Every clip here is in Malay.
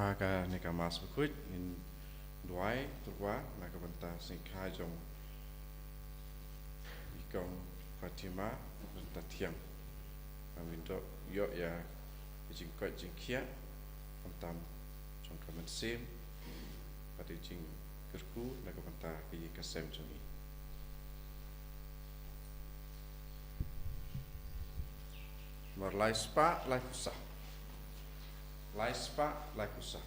Aga neka mas bekut in duai turwa naka banta singkai jong ikong Fatima banta tiang amindo yo ya jingkot jingkia bantam jong kaman sem pada jing kerku naka banta kiyi kasem jongi mar lai spa lai kusah lai spa lai kusah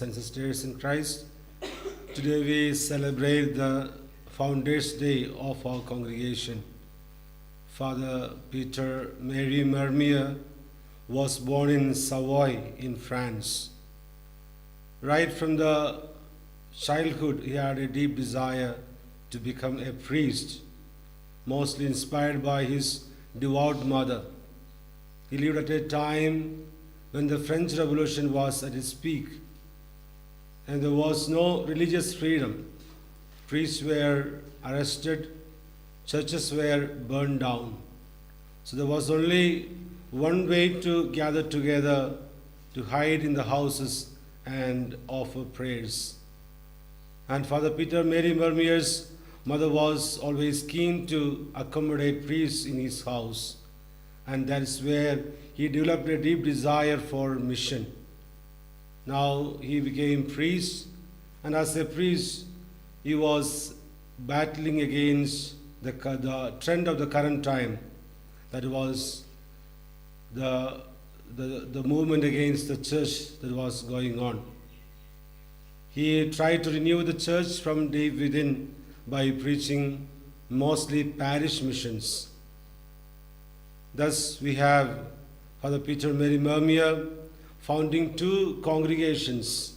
And sisters in Christ, today we celebrate the Founders' Day of our congregation. Father Peter Mary Mermier was born in Savoy in France. Right from the childhood, he had a deep desire to become a priest, mostly inspired by his devout mother. He lived at a time when the French Revolution was at its peak, and there was no religious freedom. Priests were arrested, churches were burned down. So there was only one way to gather together, to hide in the houses and offer prayers. And Father Peter Mary Mermier's mother was always keen to accommodate priests in his house, and that is where he developed a deep desire for mission. Now he became priest, and as a priest, he was battling against the trend of the current time, that was the movement against the church that was going on. He tried to renew the church from deep within by preaching mostly parish missions. Thus we have Father Peter Mary Mermier founding two congregations,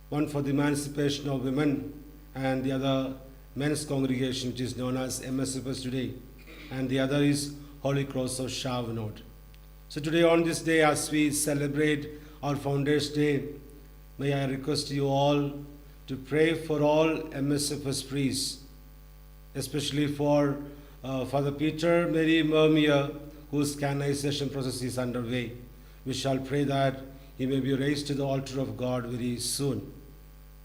one for the emancipation of women and the other men's congregation, which is known as MSFS today, and the other is Holy Cross of Chavanod. So today, on this day, as we celebrate our Founders' Day, may I request you all to pray for all MSFS priests, especially for Father Peter Mary Mermier, whose canonization process is underway. We shall pray that he may be raised to the altar of God very soon.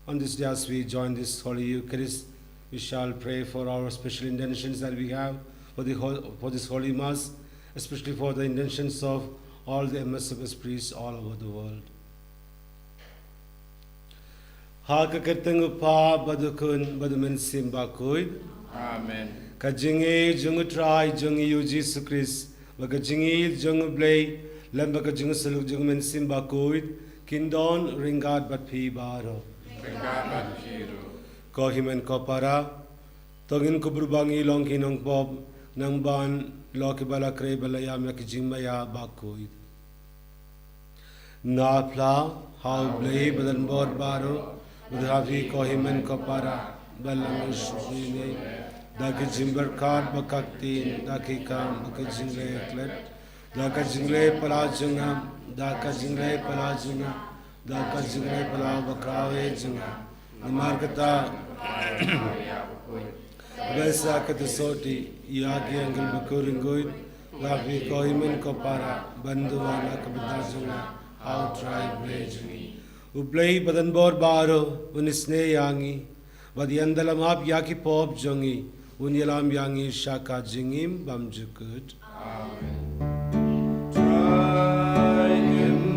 On this day, as we join this Holy Eucharist, we shall pray for our special intentions that we have for this Holy Mass, especially for the intentions of all the MSFS priests all over the world. Hakakirtangupa badukun badumen simbakuid. Amen. Kajingi jungutrai jungi yu Jesus Christ. Wakajingi jungublay. Lembaka jungu saluk jungu men simba kuid, kindon ringat bat pi baro. Ringat bat piro. Kohimen kopara, togin kubrubangi long kinong bob, nang ban loki bala kre bala yam yak jimbaya bakuid. Napla, how blay badan bor baro, udhavi kohimen kopara, balangish shine, daki jimber card bakaktin, daki kam bakajingle eklet. Daka jingle palajunga, daka jingle palajunga, daka jingle palabakrave junga. Namarkata Besa katasoti, yaki angle bakuringuid, lafi kohimen kopara, banduana kabitazunga, how tribe blazing. Uplay badanbor baro, unisne yangi, Vadiandalamap yaki pop jongi, unyalam yangi shaka jingim bamjukut. Amen. Try him.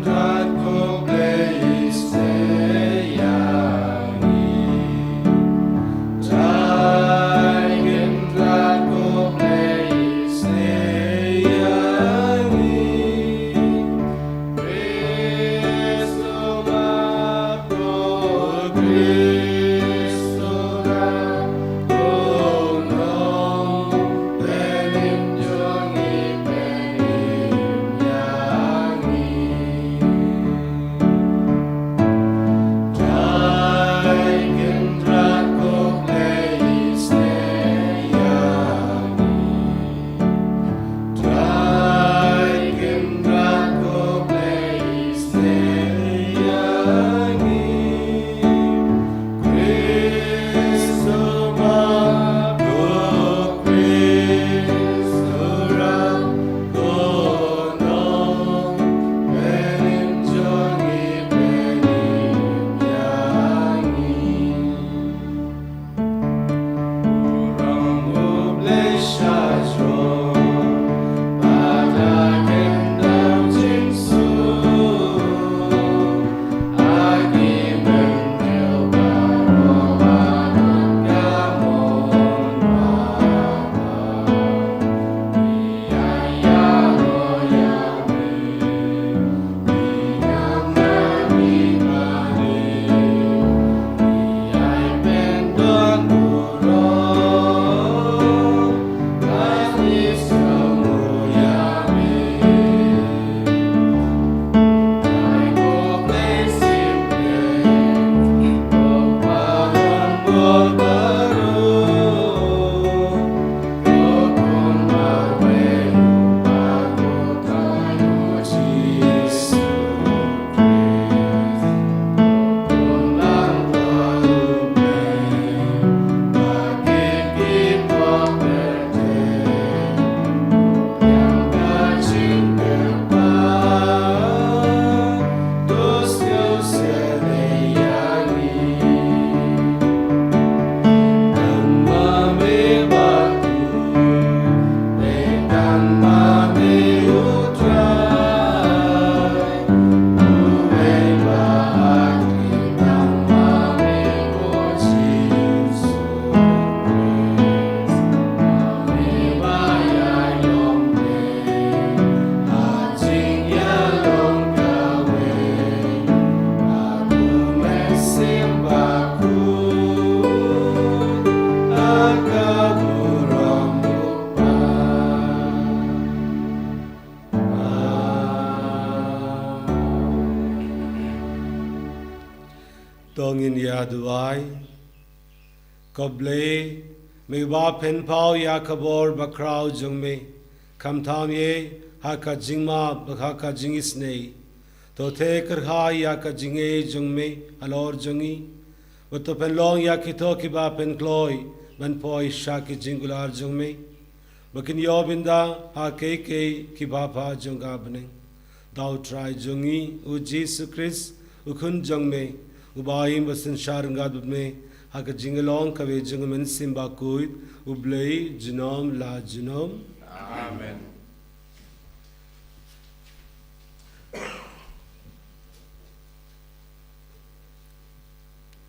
tong in ya duai koble me ba pen pau ya kabor bakrau jung me kam tham ye ha ka jingma bakha ka jingis nei to the kar ha ya ka jinge jung me alor jungi wo to pen long ya ki to ki ba pen kloi ban poi sha ki jingular jung me bakin yo binda ha ke ki ba pa jung ga bne dau try jungi u Jesus Christ u khun jung me u ba im basin sharanga dut me ha ka jingalong ka ve jung men simba kuit u blei jinom la jinom Amen.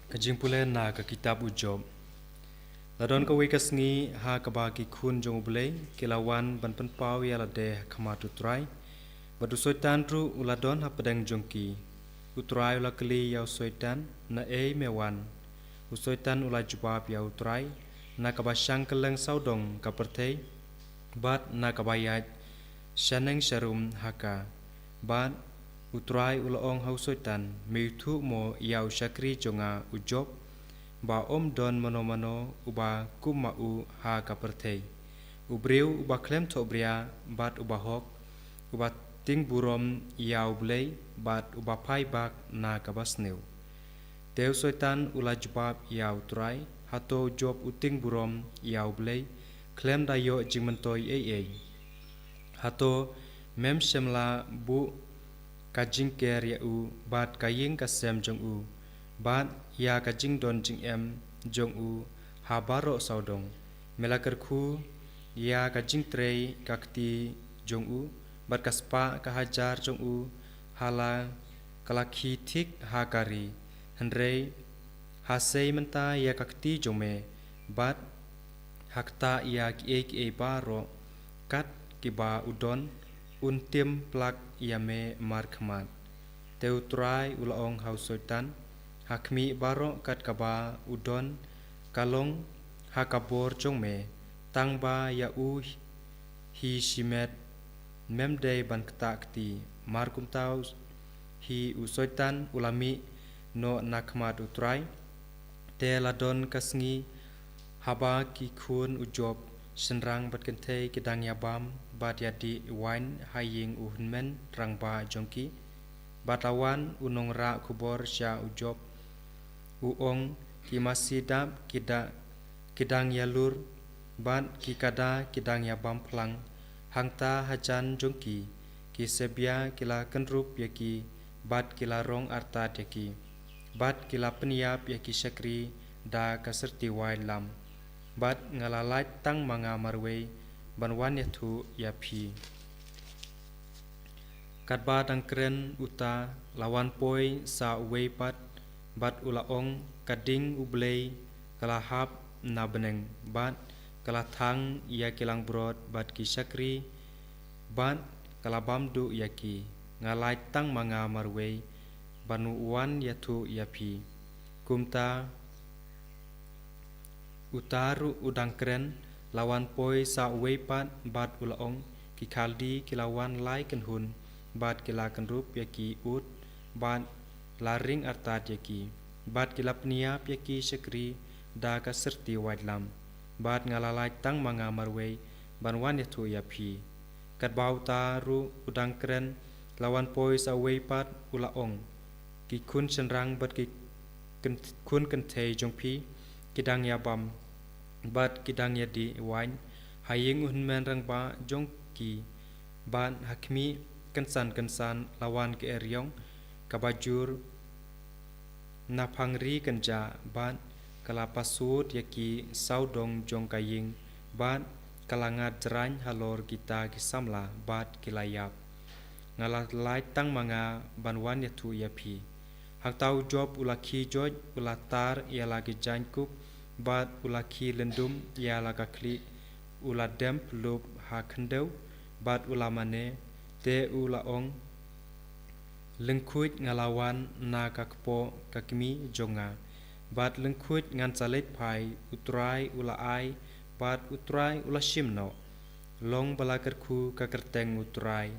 Kajing pula na ka kitab Job. Ladon ka wekas ngi ha ka ba ki khun jong ulei kilawan ban pan pau ya la de khamatu trai. Badu soitan ru uladon ha pedang jongki. Utrai ula kli yau soitan na mewan. Usoitan ula jubab yau trai na ka ba syang keleng saudong ka pertei. Bat na ka bayat shaneng sharum haka. Bat utrai ulaong hausoitan miuthu mo yau syakri jonga ujob ba don mano uba kumau ha kapertei ubriu uba klem to bria bat uba hok uba ting burom yau blei bat uba pai bak na kabasneu teu soitan ula jubab yau trai hato job uting burom yau blei klem dayo jingmentoi ei hato mem semla bu kajing ker ya u bat kaying kasem jong u bat ya kajing don jing em jong u habaro saudong melakar khu ya kajing trei kakti jong u bat kaspa kahajar jong u hala kalaki thik hakari hendrei hasei menta ya kakti jong me bat hakta ya ki baro kat kiba udon untim plak yame markmat teutrai ulaong hausoitan hakmi baro kat kaba udon kalong hakabor jongme tangba ya u hi shimet memdei ban ktakti markum tau hi usoitan ulami no nakmat utrai te ladon kasngi haba ki khun ujob senrang bat kentei kidang yabam bat yadi wine haying uhunmen rangba jongki batawan unong ra kubor sya ujob uong ki masidap kidang yalur bat ki kada kidang yabam plang hangta hajan jongki ki sebia kila kenrup yaki bat kila rong artat yaki bat kila peniap yaki syakri da kaserti wine lam bat ngalalait tang manga marwei banwan yathu yapi katba dang kren uta lawan poi sa wei pat bat ulaong kading ublei kalahap na beneng bat kalathang ya kilang brod bat ki syakri bat kalabam du yaki ngalait tang manga marwei banuwan yathu yapi kumta utaru udang keren lawan poi sa weipat bat ulaong ki khaldi kilawan lai kenhun bat kila kenrup yaki ut bat laring artat yaki bat kila pniap yaki syakri da ka serti wadlam bat ngalalai tang manga marwei banwan yathu yapi kat bau taru udang keren lawan poi sa weipat ulaong ki kun senrang bat ki kun kentei jongpi kidang yabam bat kidang yadi wine haying unmen rangba jongki bat hakmi kensan lawan ke eryong kabajur napangri kenja bat kalapasut yaki saudong jongkaying bat kalangat jerany halor kita kisamla bat kilayap ngalalai tang manga banwan yathu yapi hak tau job ulaki joj ulatar ia lagi jankup bat ulaki lendum ia laga kli uladem lup hakendeu bat ulamane te ulaong lengkuit ngalawan na kakpo kakmi jonga bat lengkuit ngan salit pai utrai ulaai bat utrai ulashimno long balakerku kakerteng utrai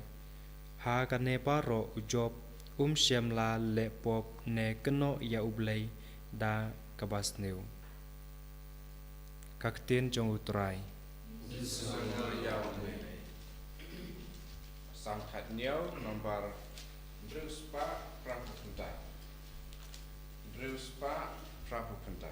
ha kane paro ujob syamla lepok ne keno ya ublei da kabas neu. Kaktin jong utrai. Sangkat niau nomor Druspa Prabhupenta. Druspa Prabhupenta.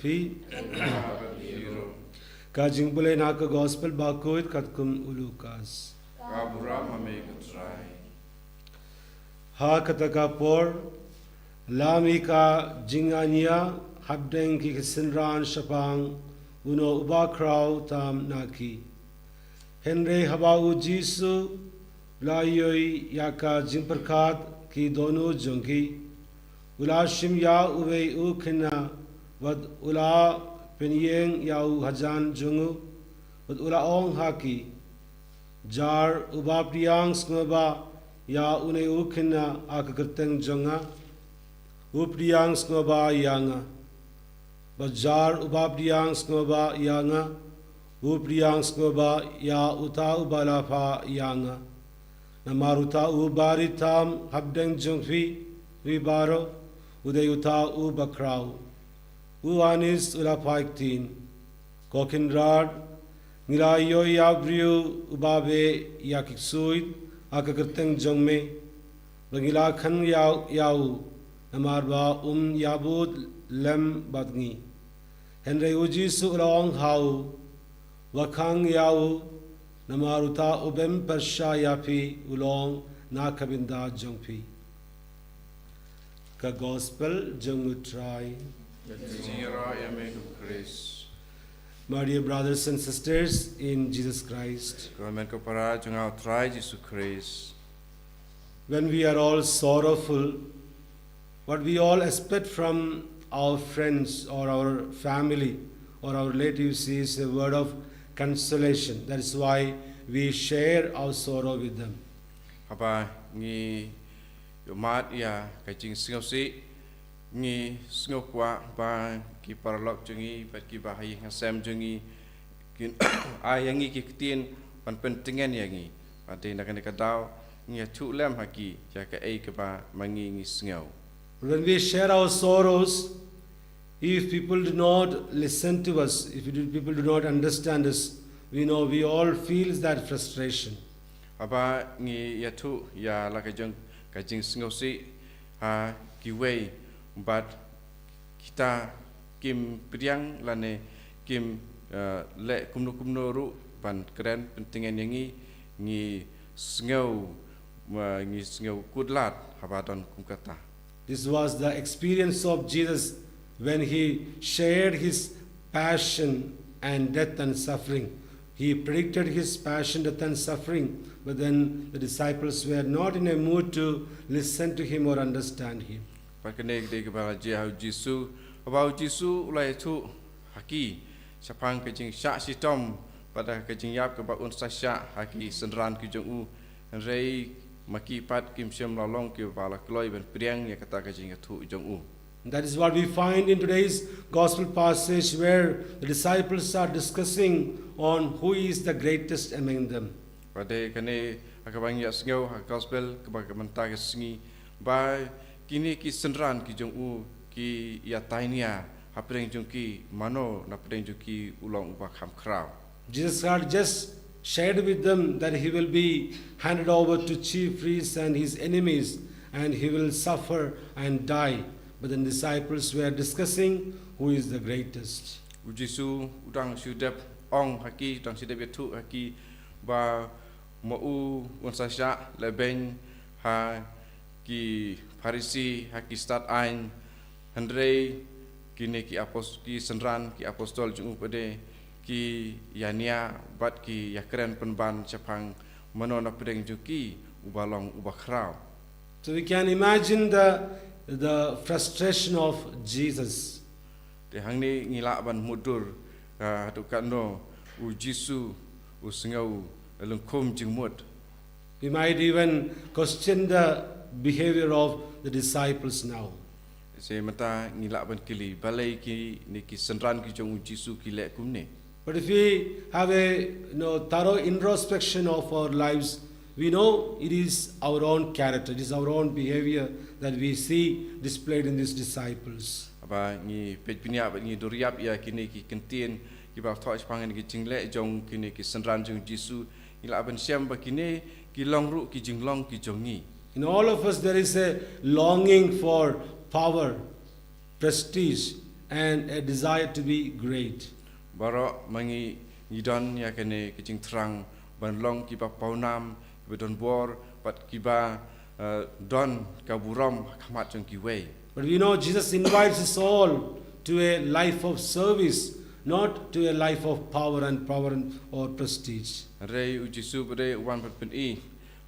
Barfi Kajing Pule Naka Gospel Bakuit Katkum Ulukas Ha Kataka Por Lamika Jingania Habdeng Ki Sinran Shapang Uno Uba Krau Tam Naki Henry Habau Jisu Layoi Yaka Jimperkat Ki Dono Junki Ulashim Ya Uwe Ukina Wad Ula Penyeng Yau Hajan Jungu Wad Ula Ong Haki Jar Uba Priang Skmaba Ya Une Ukina Akakerteng Junga Upriang Skmaba Yanga Bajar Uba Priang Skmaba Yanga Upriang skoba ya uta ubalafa yanga. Namaruta ubaritam habdeng jungfi vibaro udayuta ubakrau. Uanis ulapaiktin. Kokinrad Nilayo yabriu ubabe yakiksuit akakerteng jongme. Bagilakhan yau namarba yabud lem badngi. Henry ujisu ulong hau wakang yau namaruta ubem persha yapi ulong nakabinda jongpi. Ka gospel jongutrai. Zira yame Chris. My dear brothers and sisters in Jesus Christ, Kamen ko para jungau try Jesus Christ. when we are all sorrowful, what we all expect from our friends or our family or our relatives is a word of consolation. That is why we share our sorrow with them. Haba ngi yomat ya kajing singosi ngi singokwa ba ki paralok jungi bat ki bahai ngasem jungi kin ayangi ki kitin pan pentingan yangi pate nak nak daw ngi thu lem haki ya ka ai ka ba mangi ngi singau. When we share our sorrows, if people do not listen to us, if people do not understand us, we know we all feel that frustration. Haba ngi ya thu ya la kajing singosi ha ki wei but kita kim priang lane kim le kumno ru pan keren pentingan yangi ngi sngau kudlat habadon kumkata. This was the experience of Jesus when he shared his passion and death and suffering. He predicted his passion, death and suffering, but then the disciples were not in a mood to listen to him or understand him. Pakane de kebala jehau Jisu abau Jisu ulai tu haki sapang kajing syak sitom pada kajing yap ke baun sasya haki senran ki jong u rei maki pat kim syam lalong ki bala kloi ben priang ya kata kajing tu jong u. That is what we find in today's gospel passage where the disciples are discussing on who is the greatest among them. Pada kane akabang ya sngau ha gospel kebagaimana ke singi ba kini ki senran ki jong u ki ya tainia hapreng jong ki mano na preng jong ki ulong ba kham krau. Jesus had just shared with them that he will be handed over to chief priests and his enemies and he will suffer and die. But the disciples were discussing who is the greatest. Ujisu udang sudap ong haki udang sudap tu haki ba mau unsasya lebeng ha ki Farisi haki start ain Andre kini ki senran ki apostol jung pade ki yania bat ki yakren penban capang manona pedeng juki ubalong ubakrau. So we can imagine the frustration of Jesus. Te hang ni ngilak ban mudur tu kano u Jisu u singau lengkum jengmut. We might even question the behavior of the disciples now. Se mata ngilak ban kili balai ki ni ki senran ki jong u Jisu ki lek kumne. But if we have a thorough introspection of our lives, we know it is our own character, it is our own behavior that we see displayed in these disciples. Aba ngi pejpinia ba ngi duriap ya kini ki kentien ki ba thoi pangan ki jingle jong kini ki senran jong Jisu ngilak ban siam ba kini ki longru ki jinglong ki jongi. In all of us there is a longing for power, prestige, and a desire to be great. Baro mangi ngidon ya kene ki jing terang ban long ki ba paunam bedon bor pat ki ba don kaburam khamat jong ki wei. But we know Jesus invites us all to a life of service, not to a life of power or prestige. Rei u Jisu bade wan pen I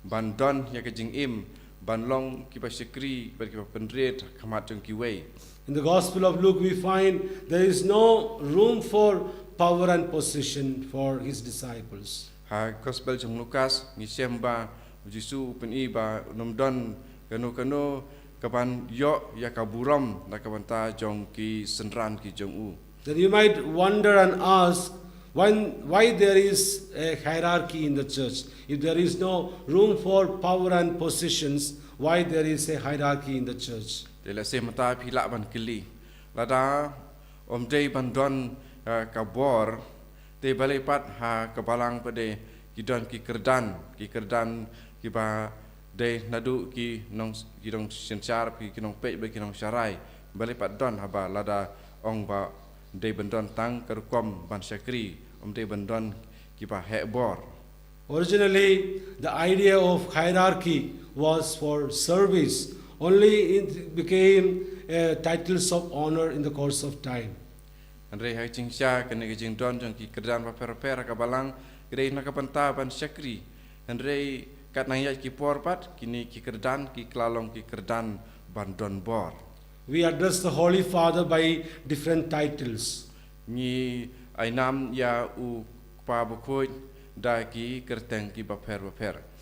ban don ya ka jing im ban long ki ba sekri ba ki ba penret khamat jong ki wei. In the Gospel of Luke, we find there is no room for power and position for his disciples. Ha gospel jong Lukas ngi sem ba u Jisu pen I ba nom don kano kaban yo ya kaburam na kabanta jong ki senran ki jong u. Then you might wonder and ask, why there is a hierarchy in the church? If there is no room for power and positions, why there is a hierarchy in the church? Te la se mata pila ban kili. Lada om dei bandon kabor te balai pat ha kabalang pade kidon ki kerdan ki ba de nadu ki nong sencar ki nong pe be ki nong sarai balai pat don haba lada ong ba de bandon tang kerkom ban sakri om de bandon ki ba hebor. Originally, the idea of hierarchy was for service. Only it became titles of honor in the course of time. Andre hai ching sha kene ke jing don jong ki kerdan ba per kabalang grei na kapanta ban sakri. Andre kat nang ya ki por pat kini ki kerdan ki klalong ki kerdan ban don bor. We address the Holy Father by different titles. Ni ai nam ya u pa bukoi da ki kerteng ki ba per.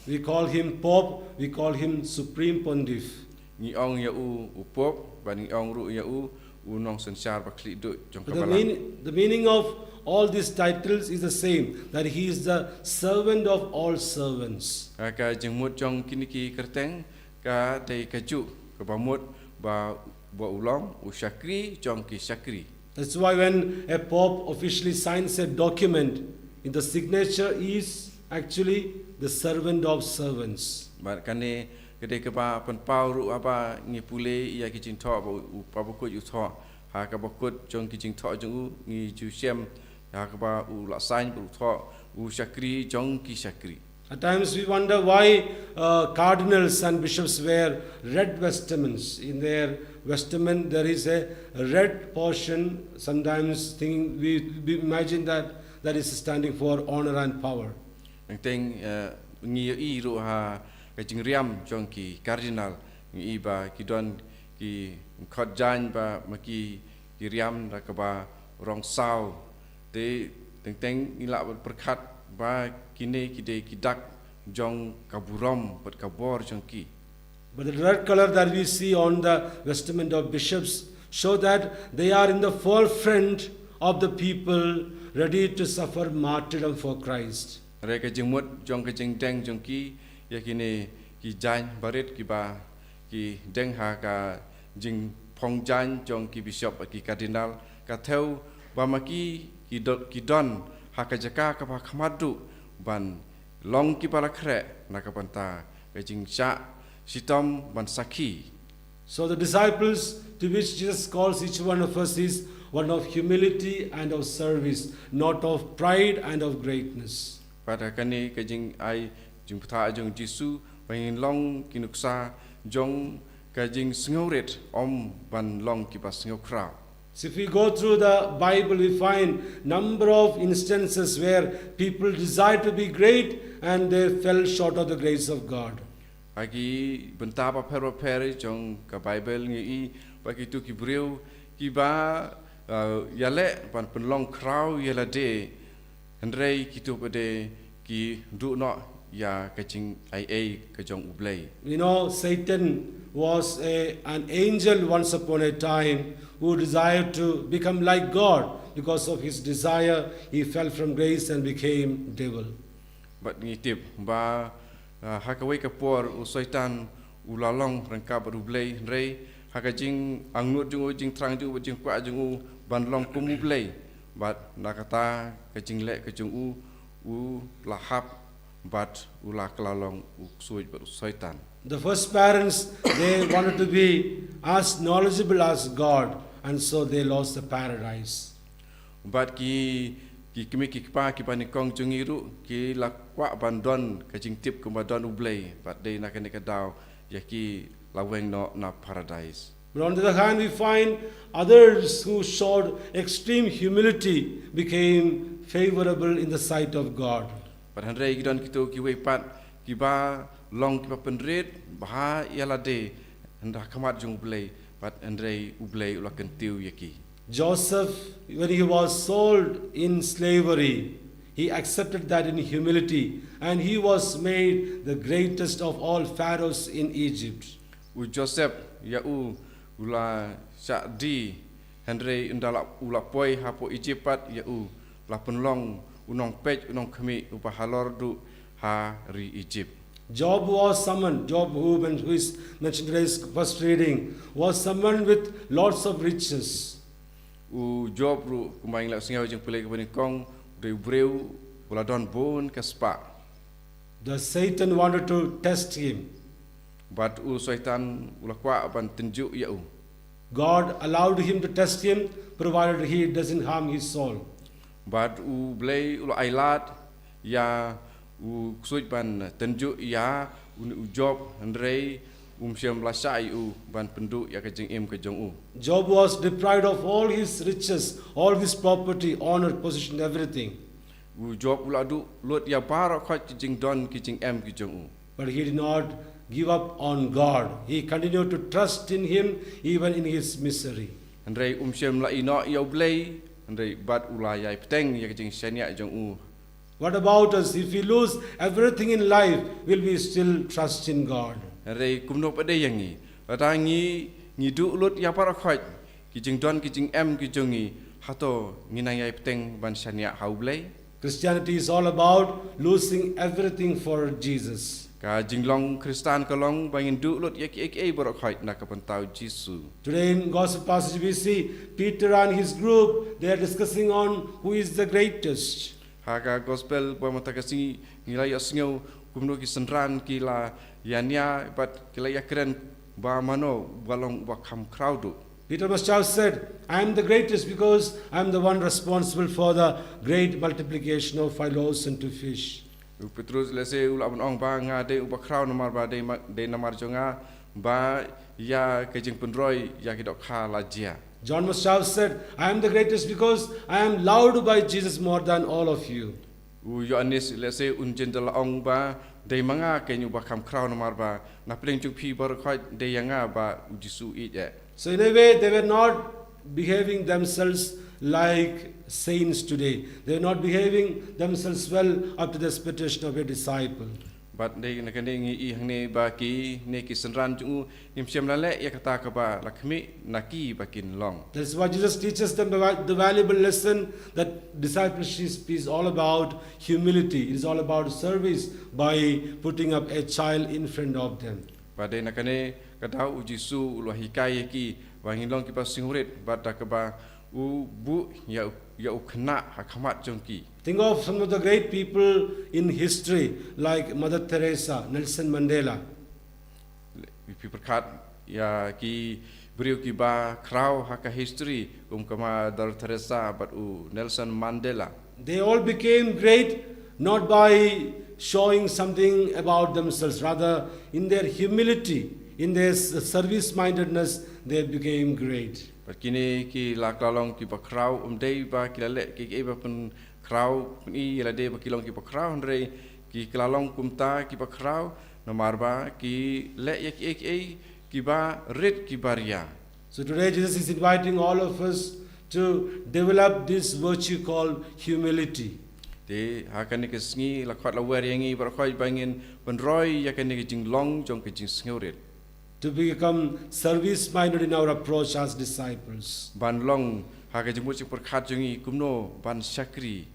We call him Pope, we call him Supreme Pontiff. Ni ong ya u pop ba ni ong ru ya u nong sensar ba kli do jong But kabalang. the meaning of all these titles is the same, that he is the servant of all servants. Ka jeng mut jong kini ki kerteng ka dei ka ju ka ba mut ba ulong u sakri jong ki sakri. That's why when a pope officially signs a document, in the signature is actually the servant of servants. Ba kane kedai ke ba pen pau ru apa ngi pule ia ki jing tho ba u pa ba ko yu tho ha ka ba kut jong ki jing tho jong u ngi ju sem ha ka ba u la sain bu tho u sakri jong ki sakri. At times we wonder why cardinals and bishops wear red vestments. In their vestment there is a red portion. Sometimes we imagine that is standing for honor and power. Teng ngi i ru ha ka jing riam jong ki cardinal ngi ba ki don ki khot jan ba ma ki riam da ka ba rong sao te teng ngi la berkat ba kine ki de ki dak jong kaburom pat kabor jong ki. But the red color that we see on the vestment of bishops show that they are in the forefront of the people ready to suffer martyrdom for Christ. Re ka jing mut jong ka jing deng jong ki ya kine ki jan barit ki ba ki deng ha ka jing phong jan jong ki bishop ki cardinal ka theo ba ma ki don ha ka jaka ka ba khamadu ban long ki pala khre na ka panta ka jing sha sitom ban sakhi. So the disciples to which Jesus calls each one of us is one of humility and of service, not of pride and of greatness. Pada kani ka jing ai jing putha jong Jisu ban long ki nuksa jong ka jing sngoret om ban long ki pas ngau kra. So if we go through the Bible, we find number of instances where people desire to be great and they fell short of the grace of God. Agi benta pa per jong ka Bible ngi i pa ki tu ki breu ki ba yale pan penlong krau yala de Andrei ki tu pade ki du no ya ka jing ai ka jong ublei. We know Satan was an angel once upon a time who desired to become like God. Because of his desire, he fell from grace and became devil. But ngi tip ba hakawai ka por u Satan u lalong rangka baru blei rei haka jing angnut jing trang jing kwa jing ban long kumu blei but nakata ka jing le ka jing u lahap but u la klalong u suj baru Satan. The first parents, they wanted to be as knowledgeable as God, and so they lost the paradise. But ki kimi ki pa ki pani kong jungiru ki la kwa bandon ka jing tip ku bandon ublei but they nakane ka daw ya ki laweng no na paradise. But on the other hand, we find others who showed extreme humility became favorable in the sight of God. But handrei ki don kitu ki we pat ki ba long ki pa penret bah yala de hendak kamat jung ublei but handrei ublei ula kentiu ya ki. Joseph, when he was sold in slavery, he accepted that in humility, and he was made the greatest of all pharaohs in Egypt. U Joseph ya ula sya di handrei undala ula poi hapo Egypt pat ya la penlong unong pej unong kami upahalor du ha ri Egypt. Job was summoned. Job, who is mentioned today's first reading, was summoned with lots of riches. U Job ru kumaing la singaw jeng pelai kepaning kong de breu ula don bon kaspa. The Satan wanted to test him. Bat u syaitan ula kwa ban tunjuk ya u. God allowed him to test him, provided he doesn't harm his soul. Bat u blai ula ailat ya u suit ban tunjuk ya u Job Andrei siam lasai u ban penduk ya kejeng im kejong u. Job was deprived of all his riches, all his property, honor, position, everything. U Job ula du lot ya barok khat kejeng don kejeng em kejong u. But he did not give up on God. He continued to trust in him even in his misery. Andrei siam la ino ya blai andrei bat ula ya peteng ya kejeng senia jong u. What about us? If we lose everything in life, will we still trust in God? Andrei kumno pada yang ni. Ata ngi du lot ya barok khat kejeng don kejeng em kejong ni hato nginang ya peteng ban senia hau blai. Christianity is all about losing everything for Jesus. Ka jinglong Kristan kalong bangin du lot yak barok khat nak kapantau Jisu. Today in Gospel passage we see Peter and his group, they are discussing on who is the greatest. Haga gospel pa matakasi ngila ya singau kumno ki senran kila yania but kila ya keren ba mano balong ba kham crowd. Peter must have said, I am the greatest because I am the one responsible for the great multiplication of 5 loaves and 2 fish. Petrus lese ula ong ba nga de uba crowd namar ba de namar jonga ba ya kejing pendroi ya kidok kha la jia. John must have said, I am the greatest because I am loved by Jesus more than all of you. Yohanes lese unjendel ong ba de manga kenyu ba kham crowd namar ba na pleng chu phi bar khoi de yanga ba Jisu i je. So in a way, they were not behaving themselves like saints today. They were not behaving themselves well up to the expectation of a disciple. But they nakaningi I hangne ba ki ne ki senran chu nim siam la le ya kata ka ba lakmi naki bakin long. That's why Jesus teaches them the valuable lesson that discipleship is all about humility. It is all about service by putting up a child in front of them. Ba de nakane kadau Jisu lo hikai ki wangin long ki pa singurit ba ta ka ba u bu ya khna hakamat jongki. Think of some of the great people in history like Mother Teresa, Nelson Mandela. People kat ya ki beriu ki ba krau haka history kama Mother Teresa but u Nelson Mandela. They all became great not by showing something about themselves, rather in their humility, in their service-mindedness, they became great. But kini ki la kalong ki ba krau dei ba ki le ki ba pen krau ni la de ba ki long ki ba krau ndrei ki klalong kumta ki ba krau no marba ki le ki ba rit ki baria. So today Jesus is inviting all of us to develop this virtue called humility. De hakani ke sngi la khat la wer yangi ba khoi bangin penroi yakani ke jinglong jong ke jing sngurit. To become service-minded in our approach as disciples. Ban long haka jimut sing perkhat jongi kumno ban sakri.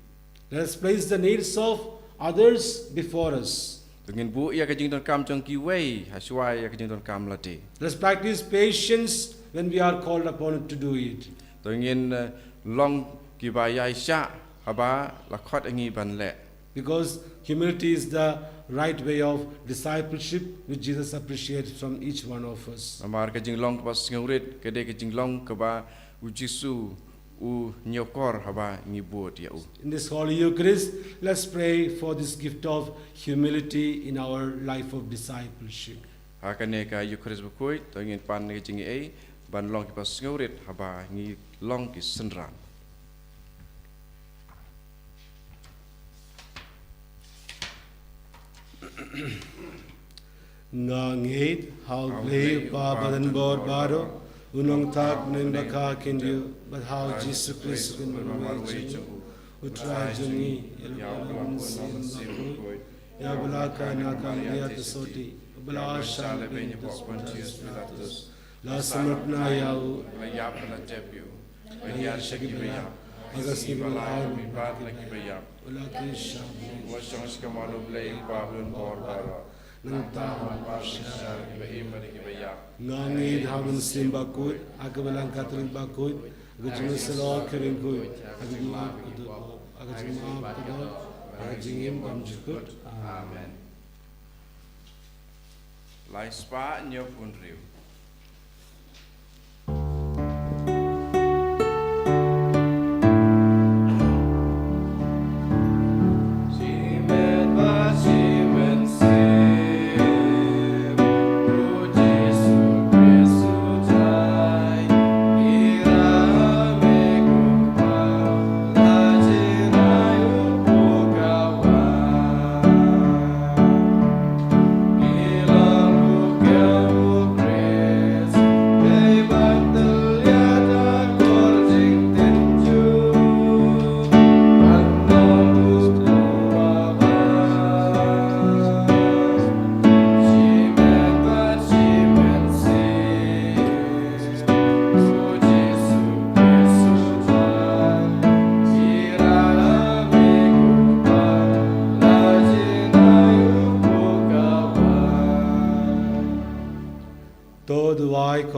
Let us place the needs of others before us. Dengan bu ya ke jing don kam jong ki wei haswai ya ke jing don kam la de. Let us practice patience when we are called upon to do it. Dengan long ki ba yai sha haba la khat angi ban le. Because humility is the right way of discipleship which Jesus appreciates from each one of us. Amar ke jing long ba sngurit ke de ke jing long ke ba u Jisu u nyokor haba ngi buat ya u. In this Holy Eucharist, let's pray for this gift of humility in our life of discipleship. Hakane ka Eucharist bukoi to ngin pan ke jing ei ban long ki ba sngurit haba ngi long ki senran. Ngangit how play pa badan bor baro unong tak nembaka kindio but how Jesus Christ can manwaje utra jungi yalwan sin bakut ya balaka na kamya tesoti bala shal ben Pontius Pilatus la samatna yau La ya pala tepiu. ya shagiya Agas ni balai balai mibat lagi bayam. ulaki syam Wasang sekamanu play pablun bor bara. Nantaman pasar ibaim lagi bayam. ngangi dhamun sim bakut agabalang katulik bakut agajung selo kering kut agajuma kudu agajuma kudu agajingim bamjukut Amen. Lai spa nyop unriu.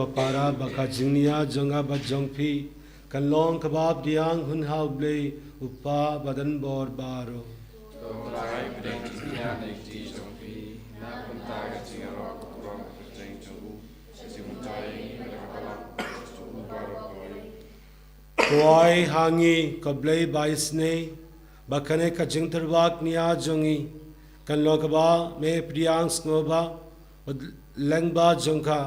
ko para baka jingnia jonga ba jongphi kan long kabab diang hun hau ble upa badan bor baro Lai bidang tia nek ti jongpi na punta ga tingaro ko jeng chu simuntai kala chu baro ko Koi hangi ko ble baisne bakane ka jingterwak nia jongi kan lo kaba me priang snoba lengba jongka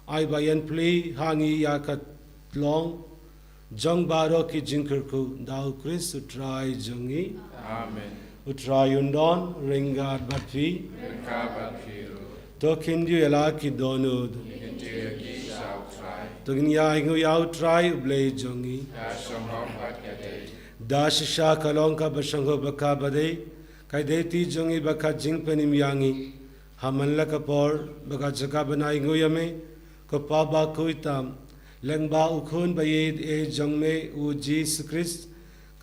ai bayan pli hangi yakat long jong baro ki jingker ku dau Chris utrai jongi Amen. utrai undon ringar batfi Kabat firu to kindu ela ki donud kintir ki sau trai to gnya ingu yau trai uble jongi ya som hom hat kate dash sha kalong ka basangho baka bade kai deti jongi baka jing penim yangi hamanla ka por baka jaka banai ingu yame ko pa ba kuitam lengba ukhun bayid e jongme u Jesus Christ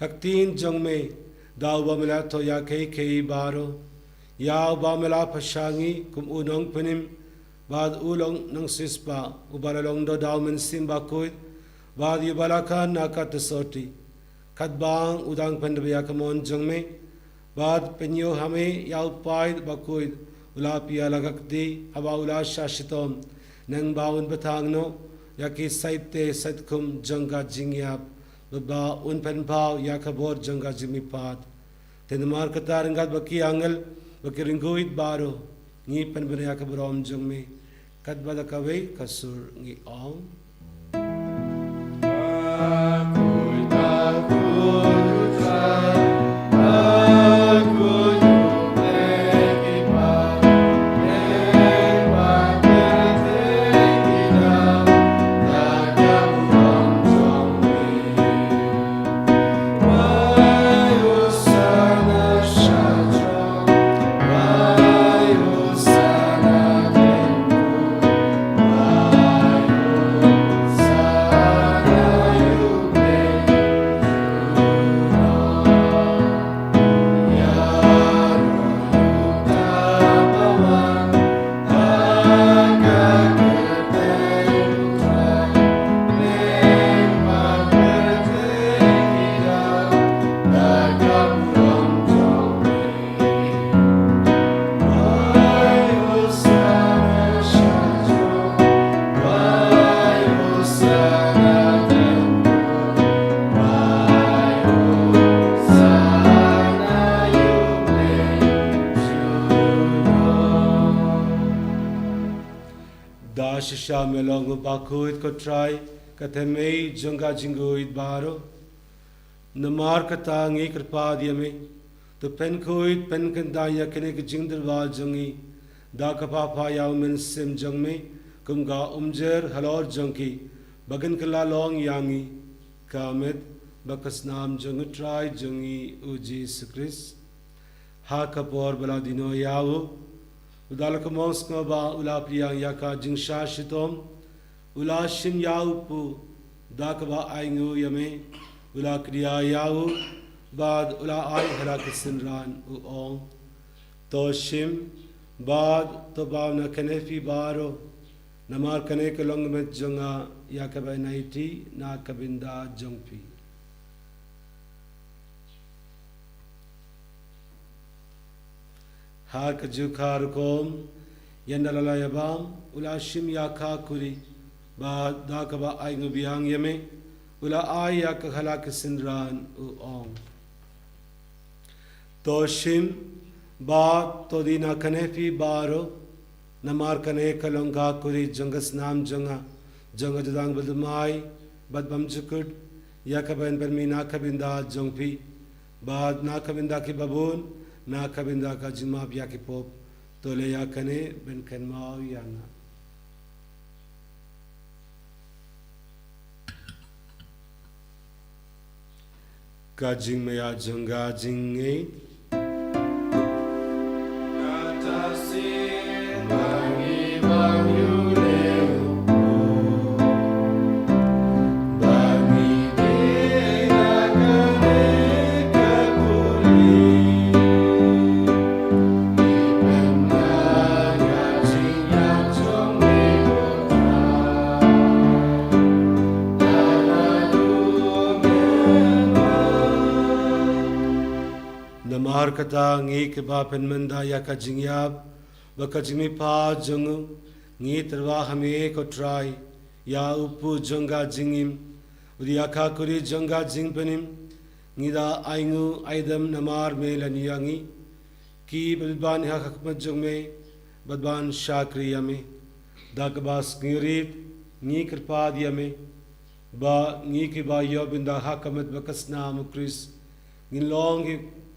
kaktin jongme daw ba mala to ya kei kei baro ya ba mala pashangi kum unong penim bad ulong nang sispa ubalalong do daw men simba kuit bad yubalaka nakatasoti kadbang udang pandabya kamon jongme bad penyo hame yaw paid bakuit ula pia lagakti haba ula shashitom nang baun batangno yaki saite satkum janga jingyap baba un penpau yakabor janga jimipat tenmar katar ngat baki angel baki ringuit baro ngi penbere yakabrom jongme kadbada kawe kasur ngi ong Dashisha melongo bakuit ko try kathemei jonga jinguit baro namar kata ngi kripa diame to penkuit penkandaya kene ke jingderwa jongi da kapa pa yaw men sim jongme kumga umjer halor jongki bagan kala long yangi kamet bakas nam jong try jongi uji sukris ha kapor bala dino yawo udala kamons ko ba ula priyang yaka jingsha shitom ula shin yaupu dakwa aingu yame ula kriya yau bad ula ai hara kisinran u ong to shim bad to bavna kanefi baro namar kane kalong met jonga yakabai naiti na kabinda jongpi ha kajukar kom yandalala yabam ula shim yakha kuri ba dakaba ai ngubiang yame ula ai yakhala kisinran u ong to shim ba to dina kanefi baro namar kane kalonga kuri jangas nam janga janga jadang badmai badbam jukud yakaban bermina kabinda jongpi bad na kabinda ki babun na kabinda ka jimab yakipop tole yakane ben kenmau yana ka jingmaya janga jinge kata ngi ke ba pen manda ya ka jingyab ba ka jimi pa jung ngi terwa hame ko try ya upu jonga jingim udia ka kuri jonga jingpenim ngi da aingu aidam namar me laniyangi ki badban ha khakmat jongme badban shakri yame da ka bas ngirit ngi kripa diyame ba ngi ki ba yobinda hakamat bakasna mukris ngi long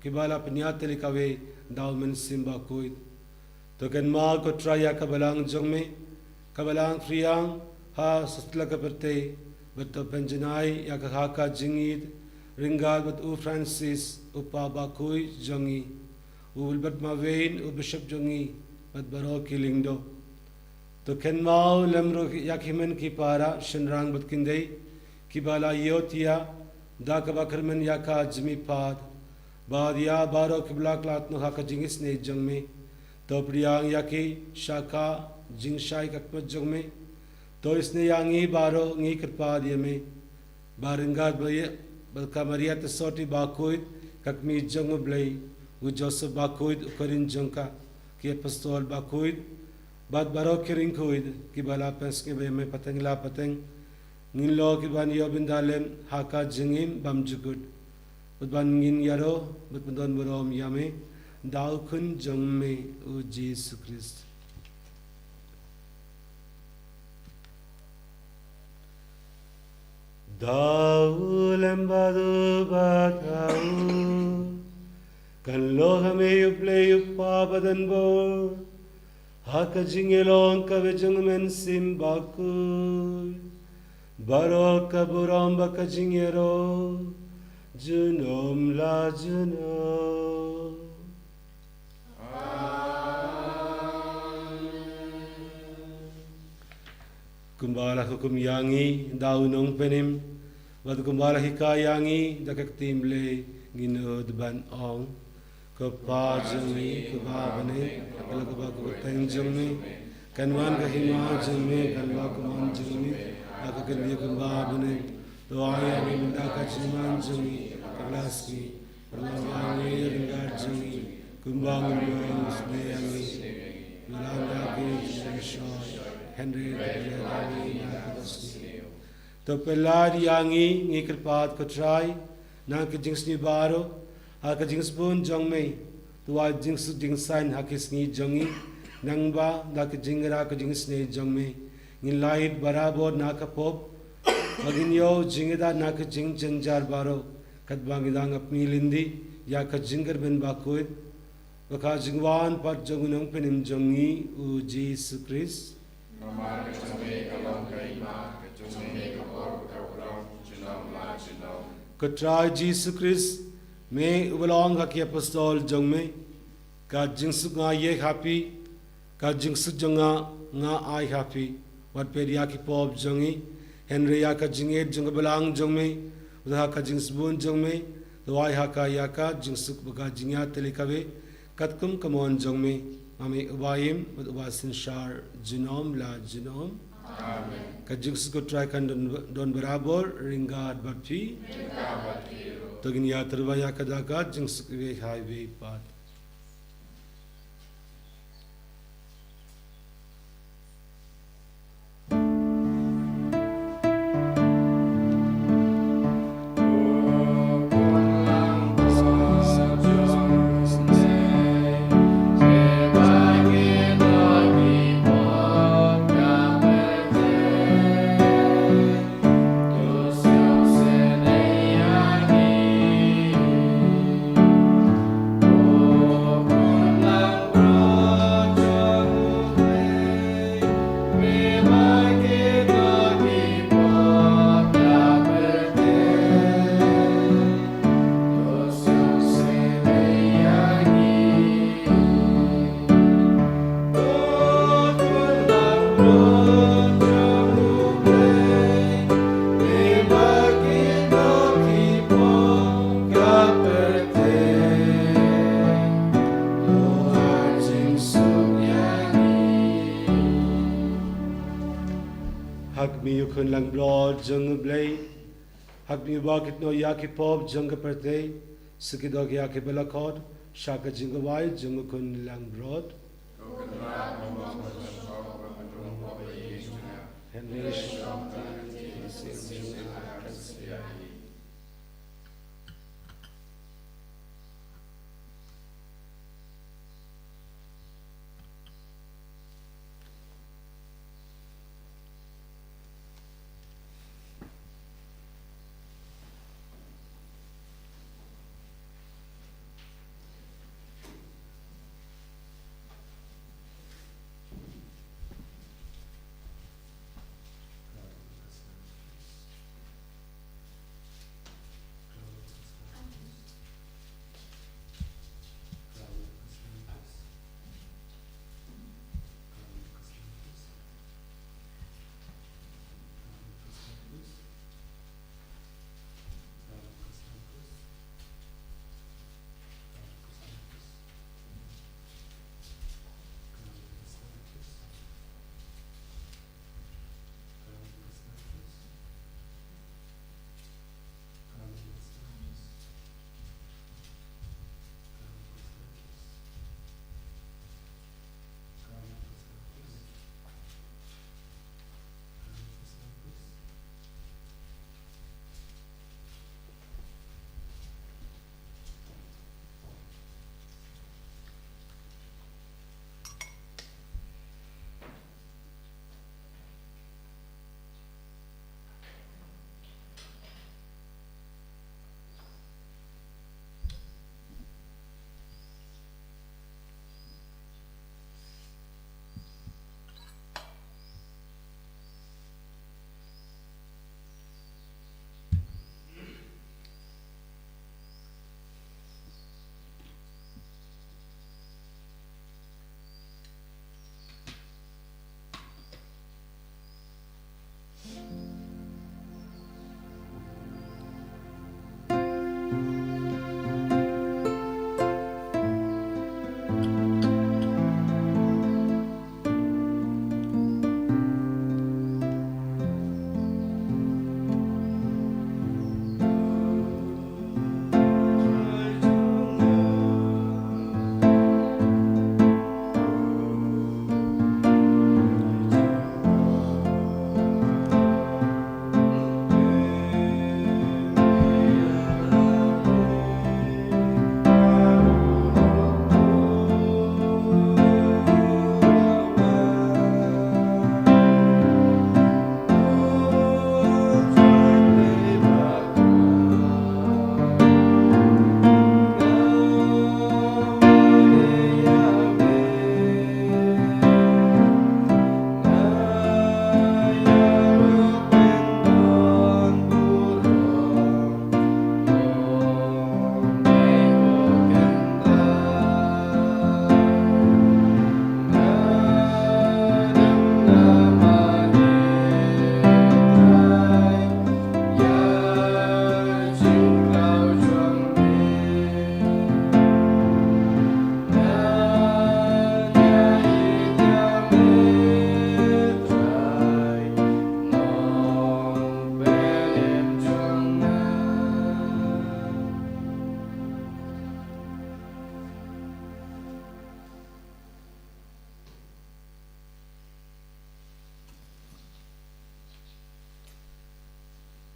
kibala penyateli kawe daumen simba kuit token ma ko traya kabalang jongme kabalang friang ha sutla kaperte beto penjenai ya ka jingid ringal bet u Francis upa bakui jongi u wilbert mavein u bishop jongi bet baro kilingdo token ma lemro yakhimen ki para shinrang bet kindei kibala yotia da kabakarmen ya ka jimi pad Badia baro kibla klat no haka jingis ne jongme to priyang yaki shaka jingshai kakpat jongme to isne yangi baro ngi kripa diyame baringat baye balka maria te soti bakuit kakmi jong blai u joseph bakuit ukarin jongka ki apostol bakuit bad baro kiring kuit ki bala penske be me pateng la pateng ngilo ki ban yobindalem haka jingim bamjugud Budban ngin yaro, budban burom yame, dau kun jongme u Jesus Christ. Dau lembadu batau, kan lo hame yuple yupa badan bo, haka jingelong kabe jongmen simbaku, baro kaburom baka jingero. Junom la junom. Kumbala hukum yangi daunong penim, wad kumbala hika yangi dakak timle ginod ban ong, kapajami kababane, kalakabakuteng jami, kanwan kahima jami, kalwakuman jami, akakandi kumbabane. Doaya minda kaciman jami kalaski perlawangi ringgar jami kumbang musme yangi melanda ke shoy Henry Dali nakasti to pelari yangi ngikirpat ko try na ke jingsni baro ha ke jingspun jongme tuwa jingsain hakis ni jongi nangba da ke jingra ke jingsne jongme ngilait barabor nakapop Maginyo jingida nak jing janjar baro kat bangidang apni lindi ya kat jingar ben bakuit baka jingwan pat jongunong penim jongi u Jesus Christ Namar kami kalam kaima kejungi kapor kauram jinam la jinam Katrai Jesus Christ me ubalong haki apostol jongme ka jingsu nga ye happy ka jingsu jonga nga ai happy wat pedia ki pop jongi Henry ya ka jinged jong belang jong me Udah ka jing sebun jong me, Dawai haka yaka jing suk baka jingya telikabe, Katkum kamon jong me, Mami ubayim, Ubasin shar jinom la jinom. Amen. Ka jing suk try kan don berabor, Ringad bapti. Togin ya terbaya kadaka jing suk ve highway path. Hak mi yukun lang blood jung blay, hak mi bakit no yaki pop jung perte, sikidog yaki balakod, shaka jingawai jung kun lang blood.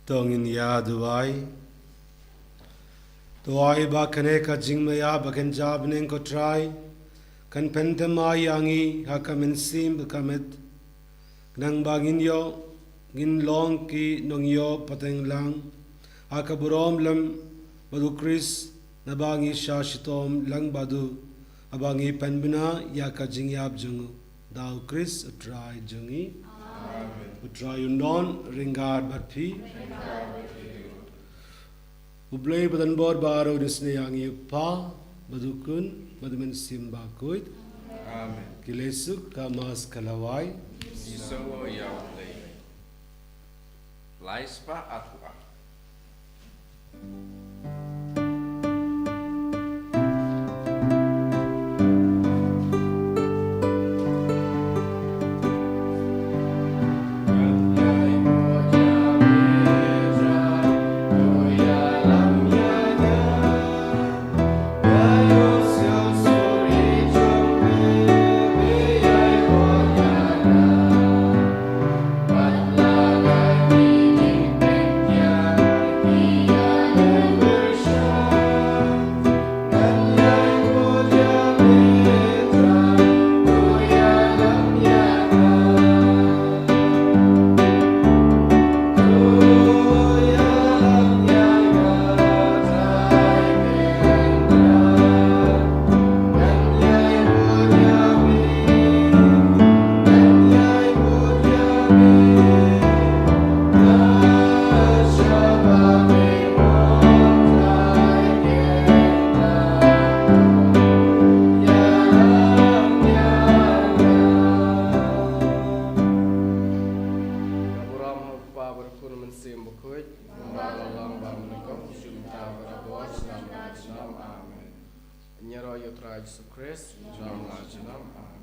Tongin ya duai. Tuai ba kane ka jing maya ba kan jab neng ko try. Kan pentema yangi ha kamen sim kamet. Nang bangin yo gin long ki nong yo pateng lang. Ha ka burom lam badu Chris na bangi sha shitom lang badu. Abangi penbina ya ka jing yab jungu. Dau Chris utrai jungi. Utrai undon ringard batpi. Ublay badan bor baro disne yangi pa badukun badumen simba kuit. Amen. Kilesuk kamas kalawai. Isawo yaw lay. Laispa atua. Nyero yutrai Jesus Christ, Jam la Amen.